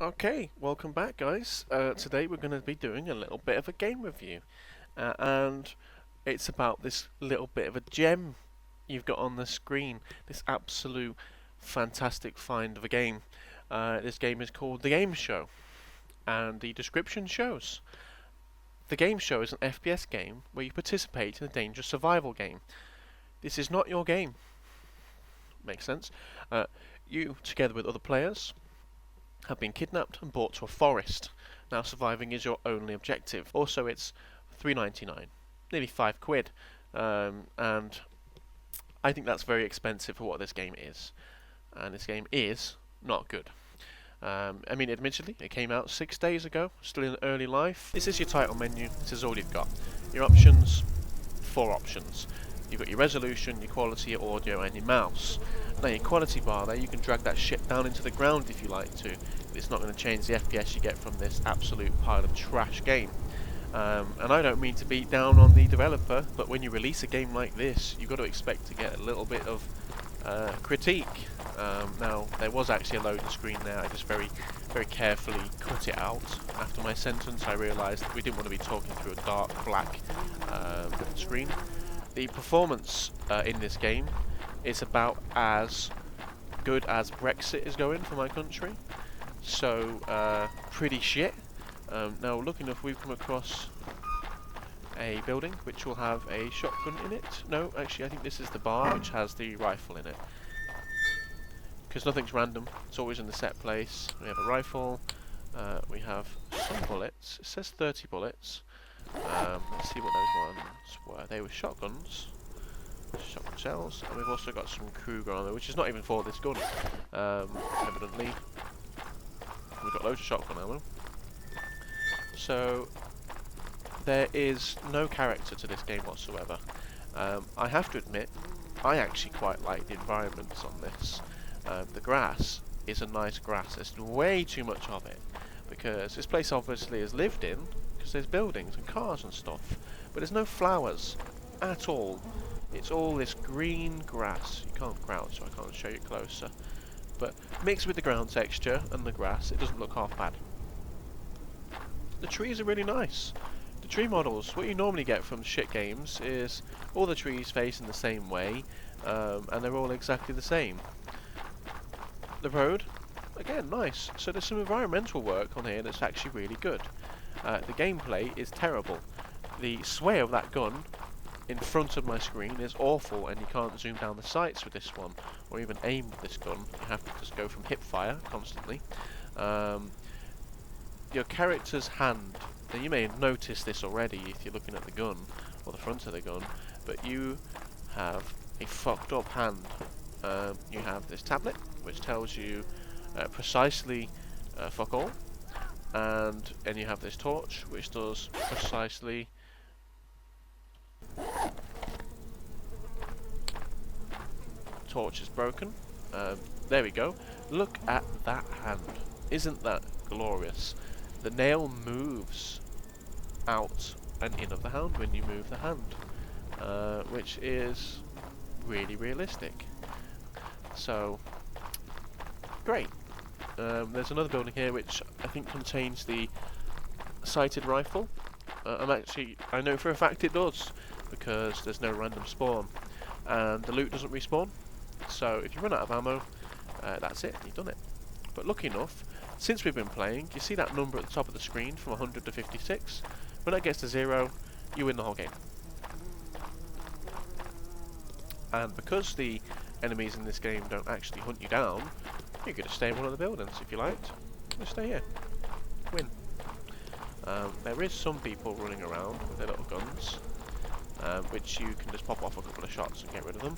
Okay, welcome back, guys. Today we're going to be doing a little bit of a game review, and it's about this little bit of a gem you've got on the screen. This absolute fantastic find of a game. This game is called The Game Show, and the description shows The Game Show is an FPS game where you participate in a dangerous survival game. This is not your game. Makes sense. Uh, you, together with other players, have been kidnapped and brought to a forest. Now surviving is your only objective. Also, it's £3.99, nearly £5, and I think that's very expensive for what this game is. And this game is not good. I mean, admittedly, it came out 6 days ago, still in early life. This is your title menu. This is all you've got. Your options, 4 options. You've got your resolution, your quality, your audio, and your mouse. Now your quality bar there, you can drag that shit down into the ground if you like to. It's not going to change the FPS you get from this absolute pile of trash game. And I don't mean to beat down on the developer, but when you release a game like this, you've got to expect to get a little bit of critique. Now, there was actually a loading screen there. I just very carefully cut it out. After my sentence, I realised that we didn't want to be talking through a dark black screen. The performance in this game is about as good as Brexit is going for my country. So, pretty shit. Now, lucky enough, we've come across a building which will have a shotgun in it. No, actually, I think this is the bar which has the rifle in it. Because nothing's random, it's always in the set place. We have a rifle, we have some bullets. It says 30 bullets. Let's see what those ones were. They were shotguns. Shotgun shells. And we've also got some Kruger on there, which is not even for this gun. Evidently. We've got loads of shotgun ammo. So, there is no character to this game whatsoever. I have to admit, I actually quite like the environments on this. The grass is a nice grass. There's way too much of it. Because this place obviously is lived in, because there's buildings and cars and stuff. But there's no flowers at all. It's all this green grass. You can't crouch, so I can't show you closer. But mixed with the ground texture and the grass, it doesn't look half bad. The trees are really nice. The tree models, what you normally get from shit games is all the trees facing the same way, and they're all exactly the same. The road, again, nice. So there's some environmental work on here that's actually really good. The gameplay is terrible. The sway of that gun in front of my screen is awful, and you can't zoom down the sights with this one, or even aim with this gun. You have to just go from hip fire constantly. Your character's hand, now you may have noticed this already if you're looking at the gun, or the front of the gun, but you have a fucked up hand. You have this tablet, which tells you precisely fuck all, and you have this torch, which does precisely torch is broken. There we go. Look at that hand. Isn't that glorious? The nail moves out and in of the hand when you move the hand, which is really realistic. So, great. There's another building here which I think contains the sighted rifle. I know for a fact it does, because there's no random spawn, and the loot doesn't respawn. So if you run out of ammo, that's it, you've done it. But lucky enough, since we've been playing, you see that number at the top of the screen from 100 to 56. When that gets to 0, you win the whole game. And because the enemies in this game don't actually hunt you down, you get to stay in one of the buildings if you liked. Just stay here. Win. There is some people running around with their little guns, which you can just pop off a couple of shots and get rid of them.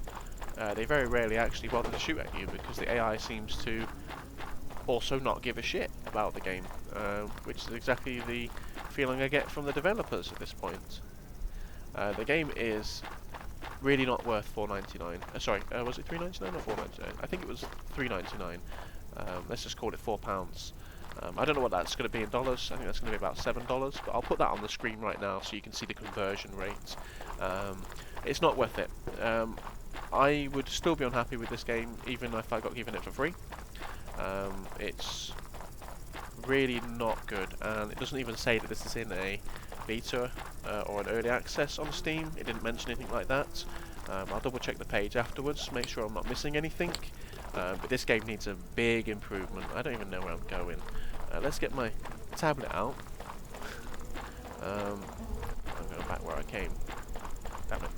They very rarely actually bother to shoot at you, because the AI seems to also not give a shit about the game, which is exactly the feeling I get from the developers at this point. The game is really not worth $4.99. Sorry, was it $3.99 or $4.99? I think it was $3.99. Let's just call it £4. I don't know what that's going to be in dollars. I think that's going to be about $7, but I'll put that on the screen right now so you can see the conversion rate. It's not worth it. I would still be unhappy with this game even if I got given it for free. It's really not good, and it doesn't even say that this is in a beta or an early access on Steam. It didn't mention anything like that. I'll double check the page afterwards, make sure I'm not missing anything. But this game needs a big improvement. I don't even know where I'm going. Let's get my tablet out. I'm going back where I came. Damn it.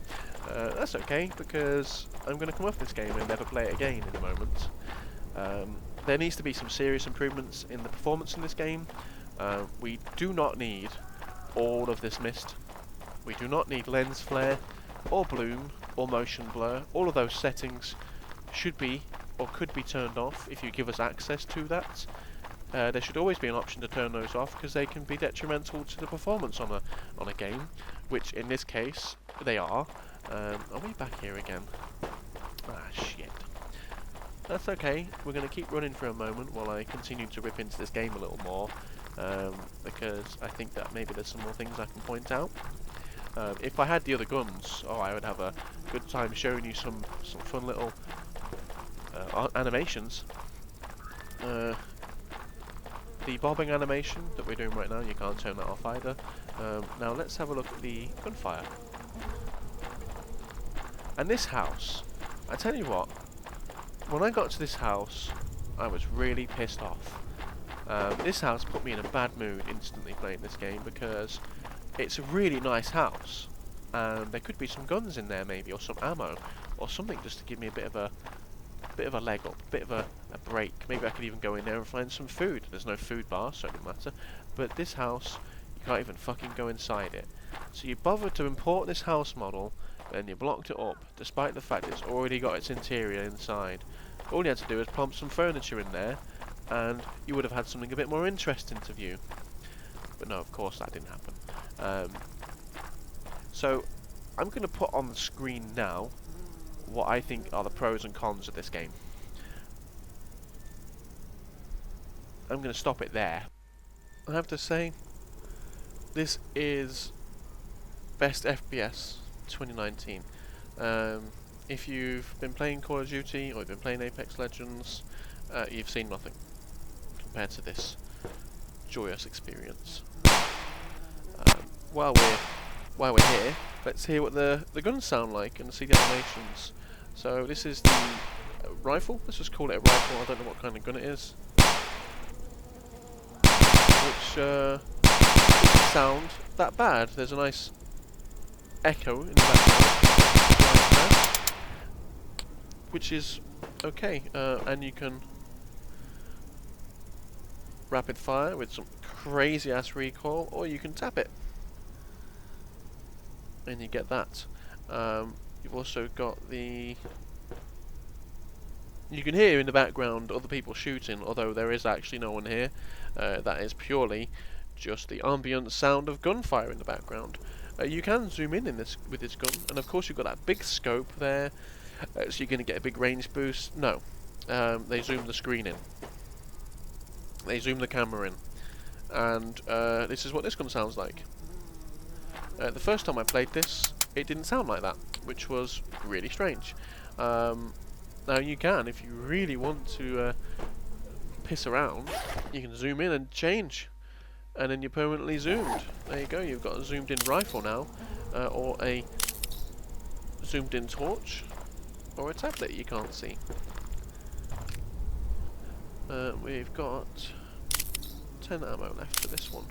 That's okay, because I'm going to come off this game and never play it again in a moment. There needs to be some serious improvements in the performance in this game. We do not need all of this mist. We do not need lens flare, or bloom, or motion blur. All of those settings should be, or could be turned off if you give us access to that. There should always be an option to turn those off, because they can be detrimental to the performance on a game, which in this case they are. Are we back here again? Ah, shit. That's okay. We're going to keep running for a moment while I continue to rip into this game a little more, because I think that maybe there's some more things I can point out. If I had the other guns, I would have a good time showing you some fun little animations. The bobbing animation that we're doing right now, you can't turn that off either. Now let's have a look at the gunfire. And this house, I tell you what, when I got to this house, I was really pissed off. This house put me in a bad mood instantly playing this game, because it's a really nice house, and there could be some guns in there maybe, or some ammo, or something just to give me a bit of a leg up, a bit of a break. Maybe I could even go in there and find some food. There's no food bar, so it doesn't matter. But this house, you can't even fucking go inside it. So you bothered to import this house model, and you blocked it up, despite the fact it's already got its interior inside. All you had to do was plump some furniture in there, and you would have had something a bit more interesting to view. But no, of course that didn't happen. So I'm going to put on the screen now what I think are the pros and cons of this game. I'm going to stop it there. I have to say, this is best FPS 2019. If you've been playing Call of Duty or you've been playing Apex Legends, you've seen nothing compared to this joyous experience. While we're here, let's hear what the guns sound like and see the animations. So this is the rifle. Let's just call it a rifle. I don't know what kind of gun it is. Which doesn't sound that bad. There's a nice echo in the background, which is okay. And you can rapid fire with some crazy ass recoil, or you can tap it, and you get that. You've also got the... You can hear in the background other people shooting, although there is actually no one here. That is purely just the ambient sound of gunfire in the background. You can zoom in this with this gun, and of course you've got that big scope there, so you're going to get a big range boost. No, they zoom the screen in. They zoom the camera in, and this is what this gun sounds like. The first time I played this, it didn't sound like that, which was really strange. Now you can, if you really want to piss around, you can zoom in and change, and then you're permanently zoomed. There you go, you've got a zoomed in rifle now, or a zoomed in torch, or a tablet you can't see. We've got 10 ammo left for this one.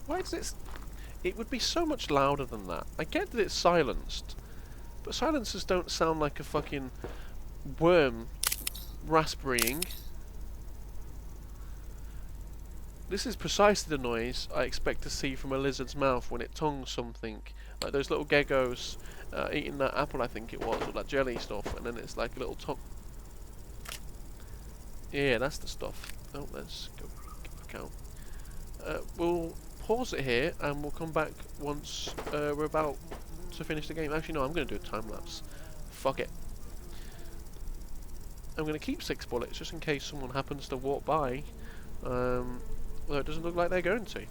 Why is this? It would be so much louder than that. I get that it's silenced, but silencers don't sound like a fucking worm raspberrying. This is precisely the noise I expect to see from a lizard's mouth when it tongues something. Like those little geckos eating that apple, I think it was, or that jelly stuff, and then it's like a little tongue. Yeah, that's the stuff. Oh, let's go back out. We'll pause it here, and we'll come back once we're about to finish the game. Actually, no, I'm going to do a time lapse. Fuck it. I'm going to keep 6 bullets just in case someone happens to walk by. Well, it doesn't look like they're going to.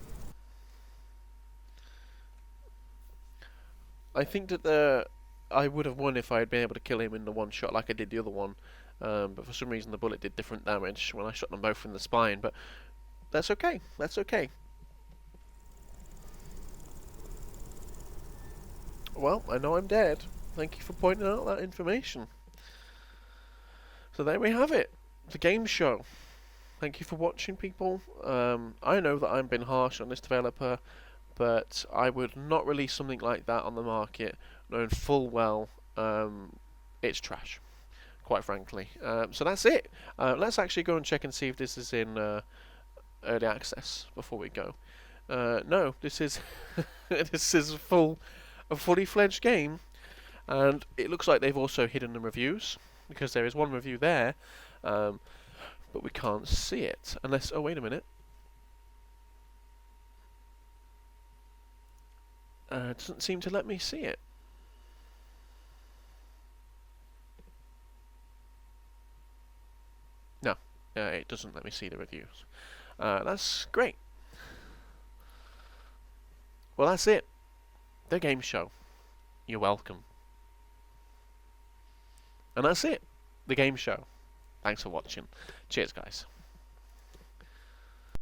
I think that I would have won if I had been able to kill him in the one shot like I did the other one. but for some reason the bullet did different damage when I shot them both in the spine. But that's okay. That's okay. Well, I know I'm dead. Thank you for pointing out that information. So there we have it. The game show. Thank you for watching, people. I know that I'm being harsh on this developer, but I would not release something like that on the market, knowing full well it's trash, quite frankly. So that's it. Let's actually go and check and see if this is in early access before we go. No, this is this is a fully fledged game, and it looks like they've also hidden the reviews because there is one review there, but we can't see it unless. Oh, wait a minute. It doesn't seem to let me see it. No, it doesn't let me see the reviews. That's great. Well, that's it. The game show. You're welcome. And that's it. The game show. Thanks for watching. Cheers, guys.